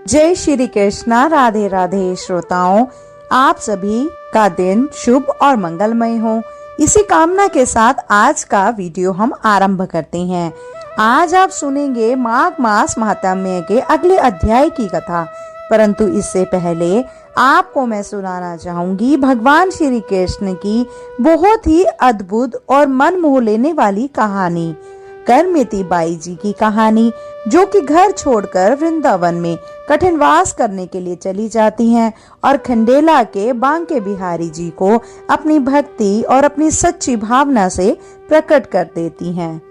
जय श्री कृष्णा। राधे राधे श्रोताओं, आप सभी का दिन शुभ और मंगलमय हो, इसी कामना के साथ आज का वीडियो हम आरंभ करते हैं। आज आप सुनेंगे माघ मास महात्म्य के अगले अध्याय की कथा, परंतु इससे पहले आपको मैं सुनाना चाहूंगी भगवान श्री कृष्ण की बहुत ही अद्भुत और मन मोह लेने वाली कहानी, करमिती बाई जी की कहानी, जो कि घर छोड़कर वृंदावन में कठिनवास करने के लिए चली जाती हैं और खंडेला के बांके बिहारी जी को अपनी भक्ति और अपनी सच्ची भावना से प्रकट कर देती हैं।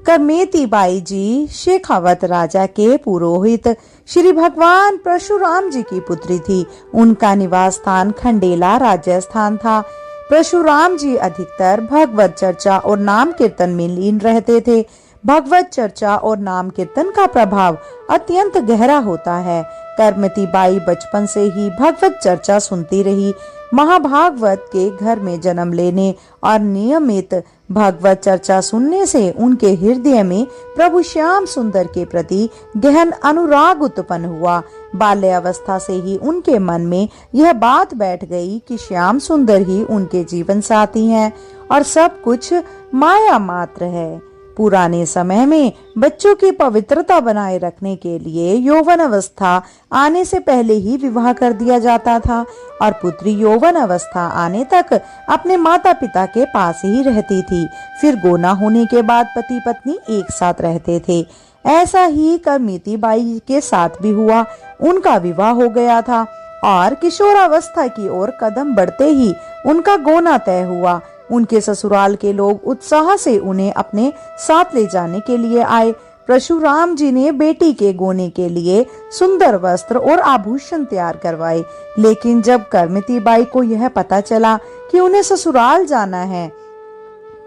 करमेती बाई जी शेखावत राजा के पुरोहित श्री भगवान परशुराम जी की पुत्री थी। उनका निवास स्थान खंडेला राजस्थान था। परशुराम जी अधिकतर भगवत चर्चा और नाम कीर्तन में लीन रहते थे। भगवत चर्चा और नाम कीर्तन का प्रभाव अत्यंत गहरा होता है। करमती बाई बचपन से ही भगवत चर्चा सुनती रही। महाभागवत के घर में जन्म लेने और नियमित भगवत चर्चा सुनने से उनके हृदय में प्रभु श्याम सुंदर के प्रति गहन अनुराग उत्पन्न हुआ। बाल्यावस्था से ही उनके मन में यह बात बैठ गई कि श्याम सुंदर ही उनके जीवन साथी हैं और सब कुछ माया मात्र है। पुराने समय में बच्चों की पवित्रता बनाए रखने के लिए यौवन अवस्था आने से पहले ही विवाह कर दिया जाता था और पुत्री यौवन अवस्था आने तक अपने माता पिता के पास ही रहती थी। फिर गोना होने के बाद पति पत्नी एक साथ रहते थे। ऐसा ही करमिती बाई के साथ भी हुआ। उनका विवाह हो गया था और किशोरावस्था की ओर कदम बढ़ते ही उनका गोना तय हुआ। उनके ससुराल के लोग उत्साह से उन्हें अपने साथ ले जाने के लिए आए। परशुराम जी ने बेटी के गोने के लिए सुंदर वस्त्र और आभूषण तैयार करवाए, लेकिन जब करमिती बाई को यह पता चला कि उन्हें ससुराल जाना है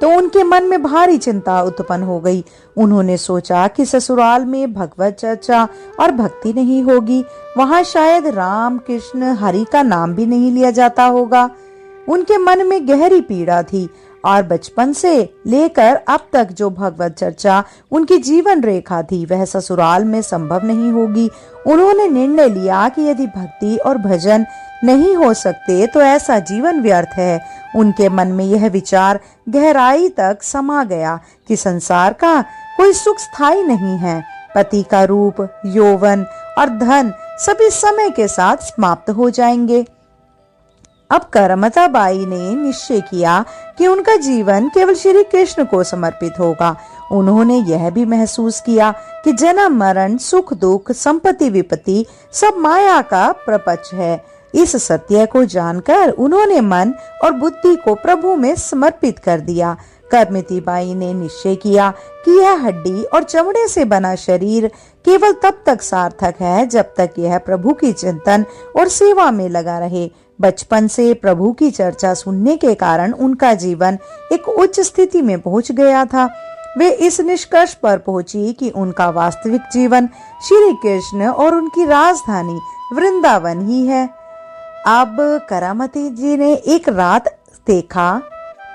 तो उनके मन में भारी चिंता उत्पन्न हो गई। उन्होंने सोचा कि ससुराल में भगवत चर्चा और भक्ति नहीं होगी, वहाँ शायद राम कृष्ण हरि का नाम भी नहीं लिया जाता होगा। उनके मन में गहरी पीड़ा थी और बचपन से लेकर अब तक जो भगवत चर्चा उनकी जीवन रेखा थी वह ससुराल में संभव नहीं होगी। उन्होंने निर्णय लिया कि यदि भक्ति और भजन नहीं हो सकते तो ऐसा जीवन व्यर्थ है। उनके मन में यह विचार गहराई तक समा गया कि संसार का कोई सुख स्थायी नहीं है। पति का रूप, यौवन और धन सभी समय के साथ समाप्त हो जाएंगे। अब करमता बाई ने निश्चय किया कि उनका जीवन केवल श्री कृष्ण को समर्पित होगा। उन्होंने यह भी महसूस किया कि जन्म मरण, सुख दुख, संपत्ति विपत्ति सब माया का प्रपंच है। इस सत्य को जानकर उन्होंने मन और बुद्धि को प्रभु में समर्पित कर दिया। करमिती बाई ने निश्चय किया कि यह हड्डी और चमड़े से बना शरीर केवल तब तक सार्थक है जब तक यह प्रभु की चिंतन और सेवा में लगा रहे। बचपन से प्रभु की चर्चा सुनने के कारण उनका जीवन एक उच्च स्थिति में पहुंच गया था। वे इस निष्कर्ष पर पहुंची कि उनका वास्तविक जीवन श्री कृष्ण और उनकी राजधानी वृंदावन ही है। अब करमती जी ने एक रात देखा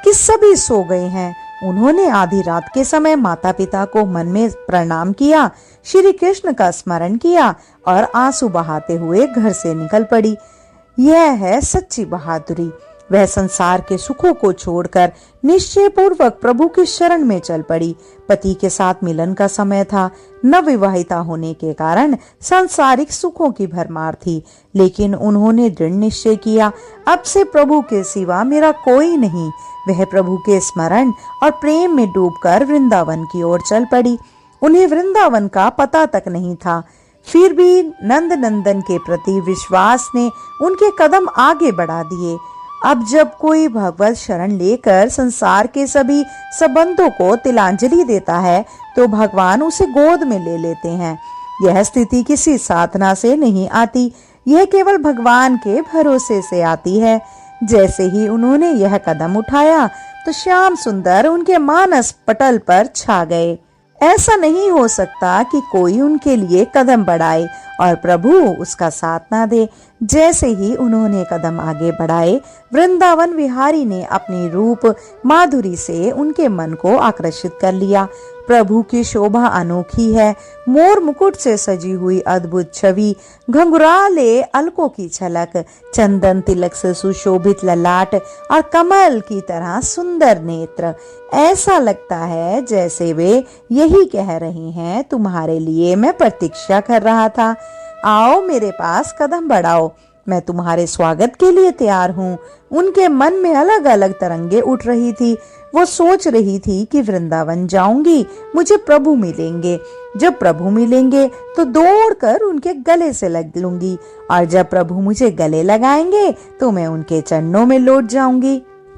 कि सभी सो गए हैं। उन्होंने आधी रात के समय माता पिता को मन में प्रणाम किया, श्री कृष्ण का स्मरण किया और आंसू बहाते हुए घर से निकल पड़ी। यह है सच्ची बहादुरी। वह संसार के सुखों को छोड़कर निश्चय पूर्वक प्रभु की शरण में चल पड़ी। पति के साथ मिलन का समय था। नवविवाहिता होने के कारण सांसारिक सुखों की भरमार थी, लेकिन उन्होंने दृढ़ निश्चय किया, अब से प्रभु के सिवा मेरा कोई नहीं। वह प्रभु के स्मरण और प्रेम में डूबकर वृंदावन की ओर चल पड़ी। उन्हें वृंदावन का पता तक नहीं था, फिर भी नंद नंदन के प्रति विश्वास ने उनके कदम आगे बढ़ा दिए। अब जब कोई भगवत शरण लेकर संसार के सभी संबंधों को तिलांजलि देता है तो भगवान उसे गोद में ले लेते हैं। यह स्थिति किसी साधना से नहीं आती, यह केवल भगवान के भरोसे से आती है। जैसे ही उन्होंने यह कदम उठाया तो श्याम सुंदर उनके मानस पटल पर छा गए। ऐसा नहीं हो सकता कि कोई उनके लिए कदम बढ़ाए और प्रभु उसका साथ ना दे। जैसे ही उन्होंने कदम आगे बढ़ाए, वृंदावन विहारी ने अपनी रूप माधुरी से उनके मन को आकर्षित कर लिया। प्रभु की शोभा अनोखी है। मोर मुकुट से सजी हुई अद्भुत छवि, घुंघराले अलकों की छलक, चंदन तिलक से सुशोभित ललाट और कमल की तरह सुंदर नेत्र। ऐसा लगता है जैसे वे यही कह रहे हैं, तुम्हारे लिए मैं प्रतीक्षा कर रहा था। आओ मेरे पास कदम बढ़ाओ, मैं तुम्हारे स्वागत के लिए तैयार हूँ। उनके मन में अलग अलग तरंगे उठ रही थी। वो सोच रही थी कि वृंदावन जाऊंगी, मुझे प्रभु मिलेंगे। जब प्रभु मिलेंगे तो दौड़कर उनके गले से लग लूंगी, और जब प्रभु मुझे गले लगाएंगे तो मैं उनके चरणों में लौट जाऊंगी।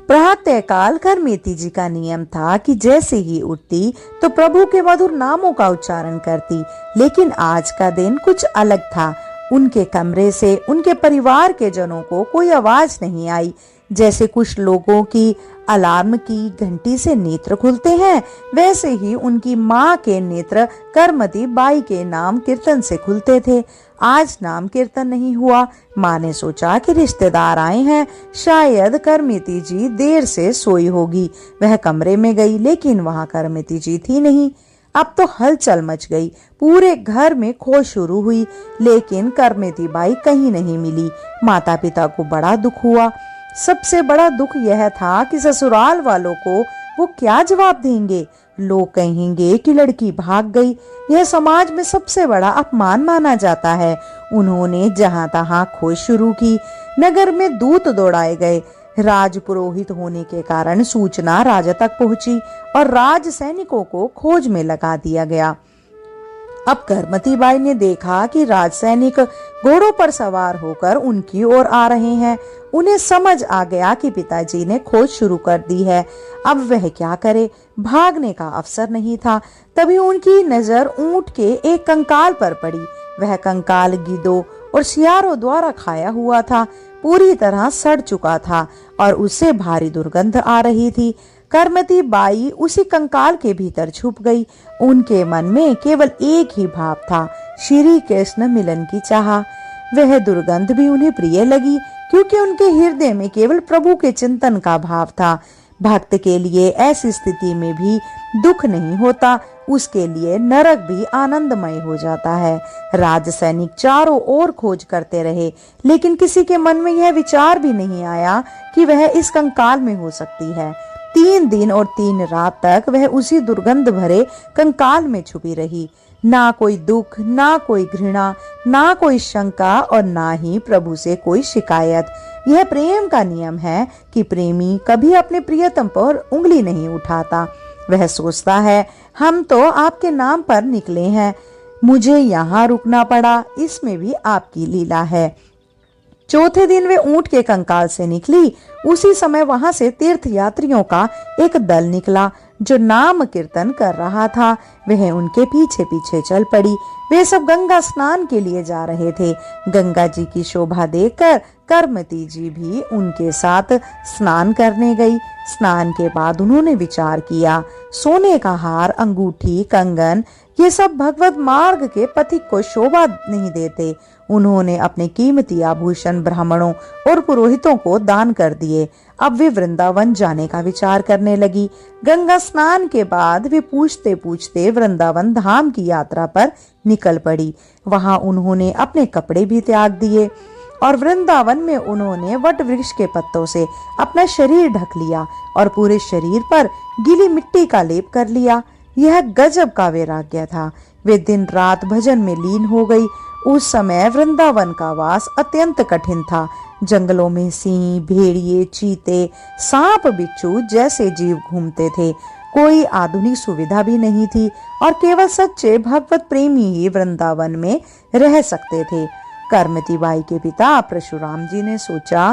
प्रातःकाल करमेती जी का नियम था कि जैसे ही उठती तो प्रभु के मधुर नामों का उच्चारण करती, लेकिन आज का दिन कुछ अलग था। उनके कमरे से उनके परिवार के जनों को कोई आवाज नहीं आई। जैसे कुछ लोगों की अलार्म की घंटी से नेत्र खुलते हैं, वैसे ही उनकी माँ के नेत्र करमती बाई के नाम कीर्तन से खुलते थे। आज नाम कीर्तन नहीं हुआ। माँ ने सोचा कि रिश्तेदार आए हैं, शायद करमती जी देर से सोई होगी। वह कमरे में गई, लेकिन वहाँ करमती जी थी नहीं। अब तो हलचल मच गई। पूरे घर में खोज शुरू हुई, लेकिन करमती बाई कहीं नहीं मिली। माता पिता को बड़ा दुख हुआ। सबसे बड़ा दुख यह था कि ससुराल वालों को वो क्या जवाब देंगे। लोग कहेंगे कि लड़की भाग गई। यह समाज में सबसे बड़ा अपमान माना जाता है। उन्होंने जहां तहां खोज शुरू की। नगर में दूत दौड़ाए गए। राज पुरोहित होने के कारण सूचना राजा तक पहुंची और राज सैनिकों को खोज में लगा दिया गया। अब करमती बाई ने देखा कि राज सैनिक घोड़ों पर सवार होकर उनकी ओर आ रहे हैं। उन्हें समझ आ गया कि पिताजी ने खोज शुरू कर दी है। अब वह क्या करे, भागने का अवसर नहीं था। तभी उनकी नजर ऊंट के एक कंकाल पर पड़ी। वह कंकाल गीदों और सियारों द्वारा खाया हुआ था, पूरी तरह सड़ चुका था और उससे भारी दुर्गंध आ रही थी। करमती बाई उसी कंकाल के भीतर छुप गई। उनके मन में केवल एक ही भाव था, श्री कृष्ण मिलन की चाह। वह दुर्गंध भी उन्हें प्रिय लगी, क्योंकि उनके हृदय में केवल प्रभु के चिंतन का भाव था। भक्त के लिए ऐसी स्थिति में भी दुख नहीं होता, उसके लिए नरक भी आनंदमय हो जाता है। राज सैनिक चारों ओर खोज करते रहे, लेकिन किसी के मन में यह विचार भी नहीं आया कि वह इस कंकाल में हो सकती है। 3 दिन और 3 रात तक वह उसी दुर्गंध भरे कंकाल में छुपी रही। ना कोई दुख, ना कोई घृणा, ना कोई शंका और ना ही प्रभु से कोई शिकायत। यह प्रेम का नियम है कि प्रेमी कभी अपने प्रियतम पर उंगली नहीं उठाता। वह सोचता है, हम तो आपके नाम पर निकले हैं, मुझे यहाँ रुकना पड़ा, इसमें भी आपकी लीला है। चौथे दिन वे ऊंट के कंकाल से निकली। उसी समय वहां से तीर्थ यात्रियों का एक दल निकला जो नाम कीर्तन कर रहा था। वह उनके पीछे पीछे चल पड़ी। वे सब गंगा स्नान के लिए जा रहे थे। गंगा जी की शोभा देखकर करमती जी भी उनके साथ स्नान करने गई। स्नान के बाद उन्होंने विचार किया, सोने का हार, अंगूठी, कंगन, ये सब भगवत मार्ग के पथिक को शोभा नहीं देते। उन्होंने अपने कीमती आभूषण ब्राह्मणों और पुरोहितों को दान कर दिए। अब वे वृंदावन जाने का विचार करने लगी। गंगा स्नान के बाद वे पूछते पूछते वृंदावन धाम की यात्रा पर निकल पड़ी। वहां उन्होंने अपने कपड़े भी त्याग दिए और वृंदावन में उन्होंने वट वृक्ष के पत्तों से अपना शरीर ढक लिया और पूरे शरीर पर गीली मिट्टी का लेप कर लिया। यह गजब का वैराग्य था। वे दिन रात भजन में लीन हो गई। उस समय वृंदावन का वास अत्यंत कठिन था। जंगलों में सिंह, भेड़िए, चीते, सांप, बिच्छू जैसे जीव घूमते थे। कोई आधुनिक सुविधा भी नहीं थी और केवल सच्चे भगवत प्रेमी ही वृंदावन में रह सकते थे। करमती बाई के पिता परशुराम जी ने सोचा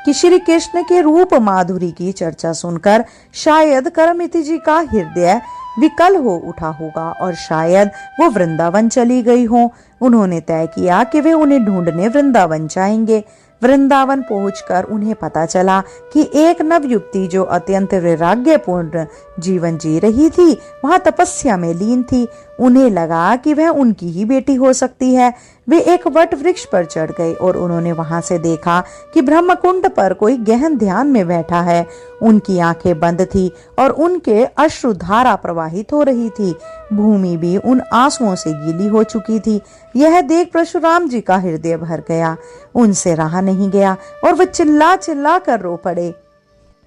कि श्री कृष्ण के रूप माधुरी की चर्चा सुनकर शायद करमती जी का हृदय विकल हो उठा होगा और शायद वो वृंदावन चली गई हो। उन्होंने तय किया कि वे उन्हें ढूंढने वृंदावन जाएंगे। वृंदावन पहुंचकर उन्हें पता चला कि एक नवयुवती जो अत्यंत वैराग्यपूर्ण जीवन जी रही थी वहां तपस्या में लीन थी। उन्हें लगा कि वह उनकी ही बेटी हो सकती है। वे एक वट वृक्ष पर चढ़ गए और उन्होंने वहां से देखा कि ब्रह्मकुंड पर कोई गहन ध्यान में बैठा है। उनकी आंखें बंद थी और उनके अश्रुधारा प्रवाहित हो रही थी। भूमि भी उन आंसुओं से गीली हो चुकी थी। यह देख परशुराम जी का हृदय भर गया। उनसे रहा नहीं गया और वे चिल्ला चिल्ला कर रो पड़े।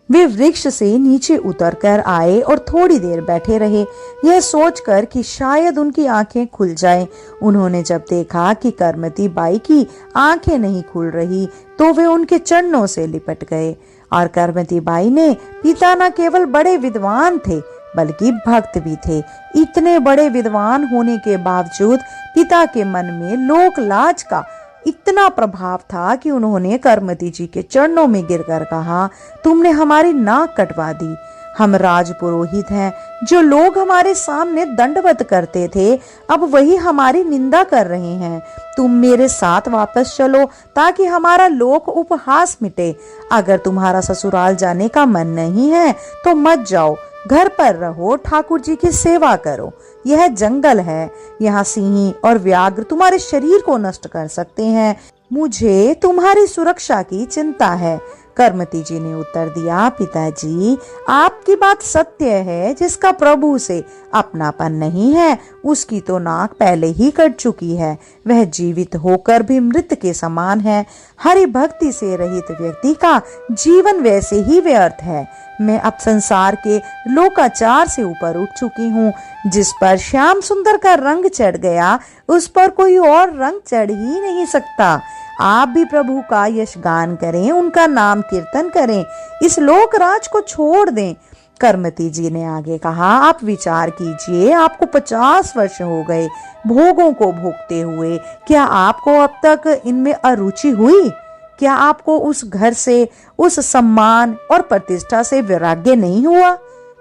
वे वृक्ष से नीचे उतर कर आए और थोड़ी देर बैठे रहे, यह सोचकर कि शायद उनकी आंखें खुल जाएं। उन्होंने जब देखा कि करमती बाई की आंखें नहीं खुल रही तो वे उनके चरणों से लिपट गए। और करमती बाई ने पिता न केवल बड़े विद्वान थे बल्कि भक्त भी थे। इतने बड़े विद्वान होने के बावजूद पिता के मन में लोक लाज का इतना प्रभाव था कि उन्होंने करमती जी के चरणों में गिरकर कहा, तुमने हमारी नाक कटवा दी। हम राजपुरोहित हैं। जो लोग हमारे सामने दंडवत करते थे अब वही हमारी निंदा कर रहे हैं। तुम मेरे साथ वापस चलो ताकि हमारा लोक उपहास मिटे। अगर तुम्हारा ससुराल जाने का मन नहीं है तो मत जाओ, घर पर रहो, ठाकुर जी की सेवा करो। यह जंगल है, यहाँ सिंह और व्याघ्र तुम्हारे शरीर को नष्ट कर सकते हैं। मुझे तुम्हारी सुरक्षा की चिंता है। करमती जी ने उत्तर दिया, पिताजी आपकी बात सत्य है। जिसका प्रभु से अपनापन नहीं है उसकी तो नाक पहले ही कट चुकी है। वह जीवित होकर भी मृत के समान है। हरि भक्ति से रहित व्यक्ति का जीवन वैसे ही व्यर्थ है। मैं अब संसार के लोकाचार से ऊपर उठ चुकी हूँ। जिस पर श्याम सुंदर का रंग चढ़ गया उस पर कोई और रंग चढ़ ही नहीं सकता। आप भी प्रभु का यश गान करें, उनका नाम कीर्तन करें, इस लोकराज को छोड़ दें। करमती जी ने आगे कहा, आप विचार कीजिए, आपको 50 वर्ष हो गए भोगों को भोगते हुए। क्या आपको अब तक इनमें अरुचि हुई? क्या आपको उस घर से, उस सम्मान और प्रतिष्ठा से वैराग्य नहीं हुआ?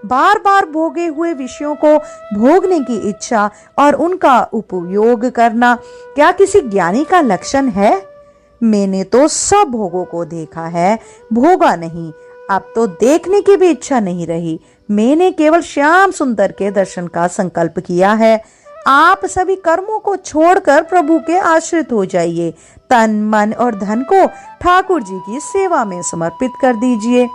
बार बार भोगे हुए विषयों को भोगने की इच्छा और उनका उपयोग करना क्या किसी ज्ञानी का लक्षण है? मैंने तो सब भोगों को देखा है, भोगा नहीं। अब तो देखने की भी इच्छा नहीं रही। मैंने केवल श्याम सुंदर के दर्शन का संकल्प किया है। आप सभी कर्मों को छोड़कर प्रभु के आश्रित हो जाइए। तन मन और धन को ठाकुर जी की सेवा में समर्पित कर दीजिए।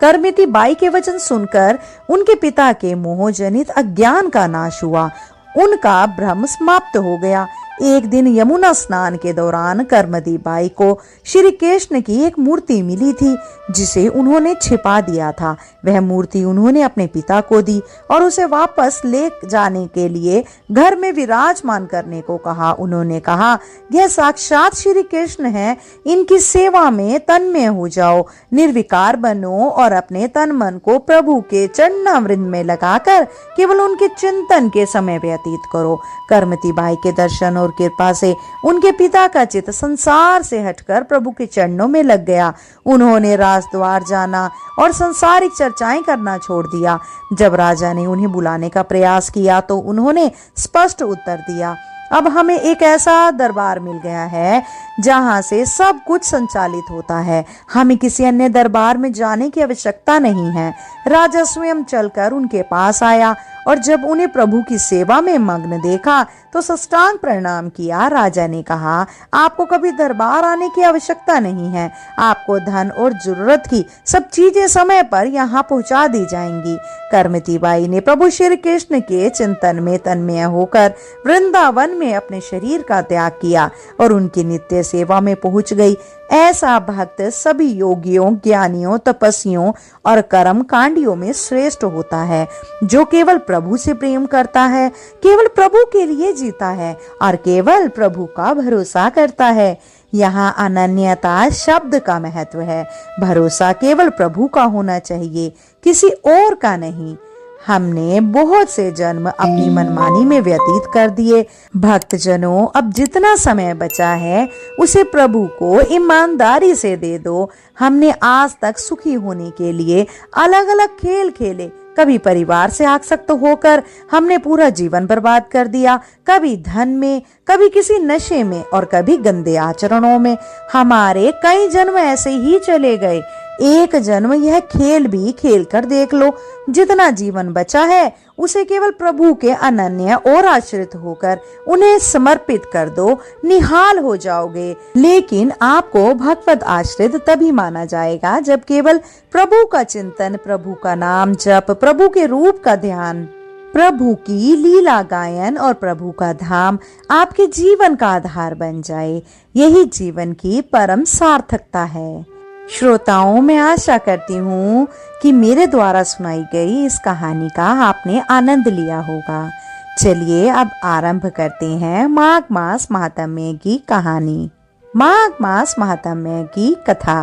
करमती बाई के वचन सुनकर उनके पिता के मोहजनित अज्ञान का नाश हुआ। उनका भ्रम समाप्त हो गया। एक दिन यमुना स्नान के दौरान करमती बाई को श्री कृष्ण की एक मूर्ति मिली थी जिसे उन्होंने छिपा दिया था। वह मूर्ति उन्होंने अपने पिता को दी और उसे वापस ले जाने के लिए घर में विराजमान करने को कहा। उन्होंने कहा, यह साक्षात श्री कृष्ण है, इनकी सेवा में तन्मय हो जाओ, निर्विकार बनो और अपने तन मन को प्रभु के चरणामृत में लगाकर केवल उनके चिंतन के समय व्यतीत करो। करमती बाई के दर्शन और कृपा से उनके पिता का चित्त संसार से हटकर प्रभु के चरणों में लग गया। उन्होंने राजद्वार जाना और संसारिक चर्चाएं करना छोड़ दिया। जब राजा ने उन्हें बुलाने का प्रयास किया तो उन्होंने स्पष्ट उत्तर दिया, अब हमें एक ऐसा दरबार मिल गया है जहां से सब कुछ संचालित होता है। हमें किसी अन्य दरबार में जाने की आवश्यकता नहीं है। राजा स्वयं चलकर उनके पास आया और जब उन्हें प्रभु की सेवा में मग्न देखा तो साष्टांग प्रणाम किया। राजा ने कहा, आपको कभी दरबार आने की आवश्यकता नहीं है। आपको धन और जरूरत की सब चीजें समय पर यहाँ पहुँचा दी जाएंगी। करमती बाई ने प्रभु श्री कृष्ण के चिंतन में तन्मय होकर वृंदावन में अपने शरीर का त्याग किया और उनकी नित्य सेवा में पहुंच गई। ऐसा भक्त सभी योगियों, ज्ञानियों, तपस्वियों और कर्म कांडियों में श्रेष्ठ होता है, जो केवल प्रभु से प्रेम करता है, केवल प्रभु के लिए जीता है और केवल प्रभु का भरोसा करता है। यहाँ अनन्यता शब्द का महत्व है। भरोसा केवल प्रभु का होना चाहिए, किसी और का नहीं। हमने बहुत से जन्म अपनी मनमानी में व्यतीत कर दिए। भक्तजनों, अब जितना समय बचा है उसे प्रभु को ईमानदारी से दे दो। हमने आज तक सुखी होने के लिए अलग अलग खेल खेले, कभी परिवार से आसक्त होकर हमने पूरा जीवन बर्बाद कर दिया, कभी धन में, कभी किसी नशे में और कभी गंदे आचरणों में। हमारे कई जन्म ऐसे ही चले गए। एक जन्म यह खेल भी खेल कर देख लो। जितना जीवन बचा है उसे केवल प्रभु के अनन्य और आश्रित होकर उन्हें समर्पित कर दो, निहाल हो जाओगे। लेकिन आपको भगवत आश्रित तभी माना जाएगा जब केवल प्रभु का चिंतन, प्रभु का नाम जप, प्रभु के रूप का ध्यान, प्रभु की लीला गायन और प्रभु का धाम आपके जीवन का आधार बन जाए। यही जीवन की परम सार्थकता है। श्रोताओं, मैं आशा करती हूँ कि मेरे द्वारा सुनाई गई इस कहानी का आपने आनंद लिया होगा। चलिए अब आरंभ करते हैं माघ मास महात्म्य की कहानी। माघ मास महात्म्य की कथा।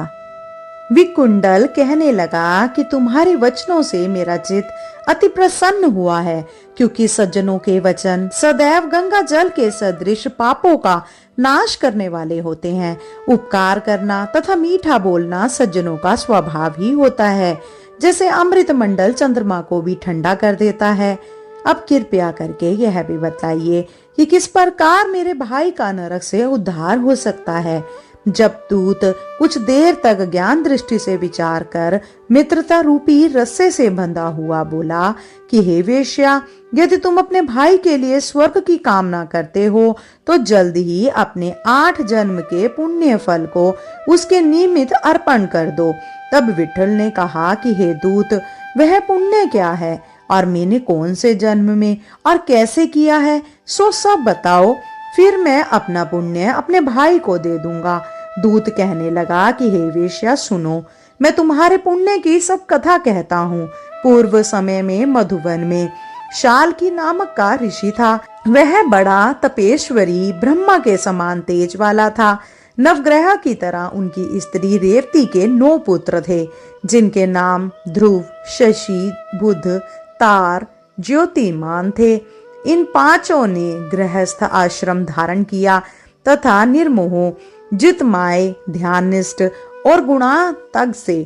विकुंडल कहने लगा कि तुम्हारे वचनों से मेरा चित्त अति प्रसन्न हुआ है, क्योंकि सज्जनों के वचन सदैव गंगा जल के सदृश पापों का नाश करने वाले होते हैं। उपकार करना तथा मीठा बोलना सज्जनों का स्वभाव ही होता है, जैसे अमृत मंडल चंद्रमा को भी ठंडा कर देता है। अब कृपया करके यह भी बताइए कि किस प्रकार मेरे भाई का नरक से उद्धार हो सकता है। जब दूत कुछ देर तक ज्ञान दृष्टि से विचार कर मित्रता रूपी रस्से से बंधा हुआ बोला कि हे वेश्या, यदि तुम अपने भाई के लिए स्वर्ग की कामना करते हो तो जल्द ही अपने 8 जन्म के पुण्य फल को उसके निमित्त अर्पण कर दो। तब विठल ने कहा कि हे दूत, वह पुण्य क्या है और मैंने कौन से जन्म में और कैसे किया है, सो सब बताओ, फिर मैं अपना पुण्य अपने भाई को दे दूंगा। दूत कहने लगा कि हे वेश्या, सुनो, मैं तुम्हारे पुण्य की सब कथा कहता हूँ। पूर्व समय में मधुवन में शाल्की नामक का ऋषि था। वह बड़ा तपेश्वरी, ब्रह्मा के समान तेज वाला था। नवग्रह की तरह उनकी स्त्री रेवती के 9 पुत्र थे, जिनके नाम ध्रुव, शशि, बुध, तार, ज्योतिमान थे। इन 5 ने गृहस्थ आश्रम धारण किया तथा निर्मोह, जितमाय, ध्याननिष्ठ और गुणातग से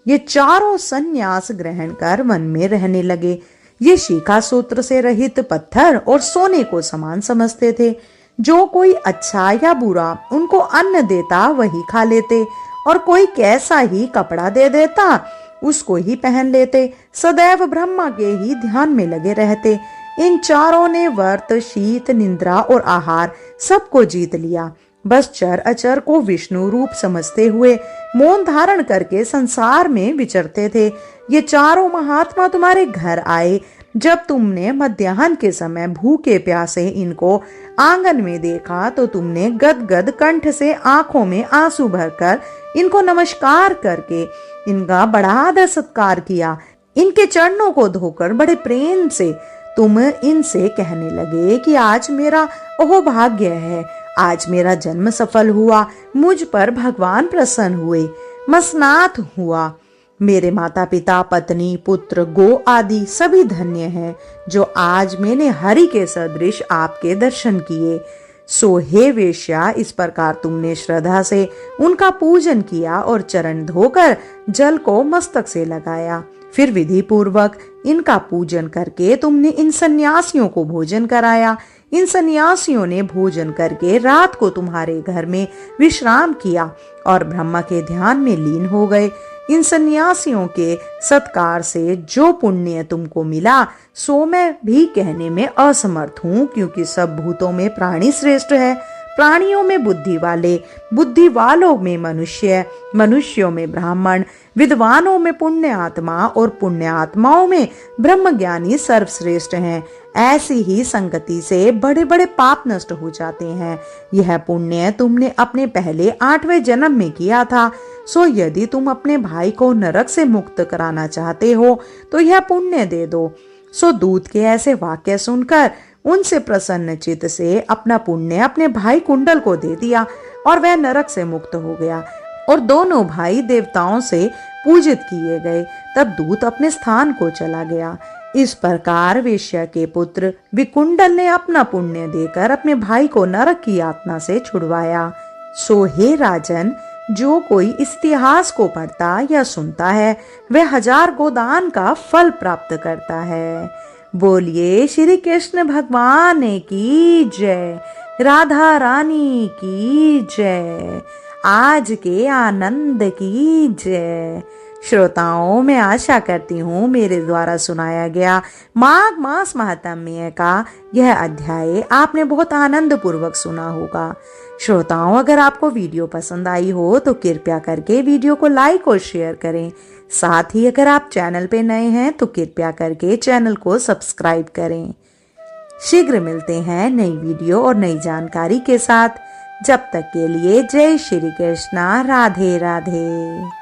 ये चारों संन्यास ग्रहण कर वन में रहने लगे। ये शिखा सूत्र से रहित पत्थर और सोने को समान समझते थे। जो कोई अच्छा या बुरा उनको अन्न देता वही खा लेते, और कोई कैसा ही कपड़ा दे देता उसको ही पहन लेते। सदैव ब्रह्मा के ही ध्यान में लगे रहते। इन चारों ने व्रत, शीत, निद्रा और आहार सबको जीत लिया। बस चर अचर को विष्णु रूप समझते हुए मौन धारण करके संसार में विचरते थे। ये चारों महात्मा तुम्हारे घर आए। जब तुमने मध्याह्न के समय भूखे प्यासे इनको आंगन में देखा तो तुमने गदगद कंठ से आंखों में आंसू भरकर इनको नमस्कार करके इनका बड़ा आदर सत्कार किया। इनके चरणों को धोकर बड़े प्रेम से तुम इनसे कहने लगे कि आज मेरा अहोभाग्य है, आज मेरा जन्म सफल हुआ, मुझ पर भगवान प्रसन्न हुए, मसनात हुआ। मेरे माता पिता, पत्नी, पुत्र, गो आदि सभी धन्य हैं, जो आज मैंने हरि के सदृश आपके दर्शन किए। सो हे वेश्या, इस प्रकार तुमने श्रद्धा से उनका पूजन किया और चरण धोकर जल को मस्तक से लगाया। फिर विधि पूर्वक इनका पूजन करके तुमने इन सन्यासियों को भोजन कराया। इन सन्यासियों ने भोजन करके रात को तुम्हारे घर में विश्राम किया और ब्रह्मा के ध्यान में लीन हो गए। इन सन्यासियों के सत्कार से जो पुण्य तुमको मिला सो मैं भी कहने में असमर्थ हूँ, क्योंकि सब भूतों में प्राणी श्रेष्ठ है। प्राणियों में बुद्धि वाले, बुद्धि वालों में मनुष्य, मनुष्यों में ब्राह्मण, विद्वानों में पुण्य आत्मा और पुण्य आत्माओं में ब्रह्मज्ञानी सर्वश्रेष्ठ हैं। ऐसी ही संगति से बड़े बड़े पाप नष्ट हो जाते हैं। यह पुण्य तुमने अपने पहले 8वें जन्म में किया था। सो यदि तुम अपने भाई को नरक से मुक्त कराना चाहते हो तो यह पुण्य दे दो। सो दूत के ऐसे वाक्य सुनकर उनसे प्रसन्न चित्त से अपना पुण्य अपने भाई कुंडल को दे दिया और वह नरक से मुक्त हो गया और दोनों भाई देवताओं से पूजित किए गए। तब दूत अपने स्थान को चला गया। इस प्रकार वेश्या के पुत्र विकुंडल ने अपना पुण्य देकर अपने भाई को नरक की यातना से छुड़वाया। सो हे राजन, जो कोई इतिहास को पढ़ता या सुनता है वह 1000 गोदान का फल प्राप्त करता है। बोलिए श्री कृष्ण भगवान की जय, राधा रानी की जय, आज के आनंद की जय। श्रोताओं, मैं आशा करती हूँ मेरे द्वारा सुनाया गया माघ मास महात्म्य का यह अध्याय आपने बहुत आनंद पूर्वक सुना होगा। श्रोताओं, अगर आपको वीडियो पसंद आई हो तो कृपया करके वीडियो को लाइक और शेयर करें। साथ ही अगर आप चैनल पे नए हैं तो कृपया करके चैनल को सब्सक्राइब करें। शीघ्र मिलते हैं नई वीडियो और नई जानकारी के साथ। जब तक के लिए जय श्री कृष्णा, राधे राधे।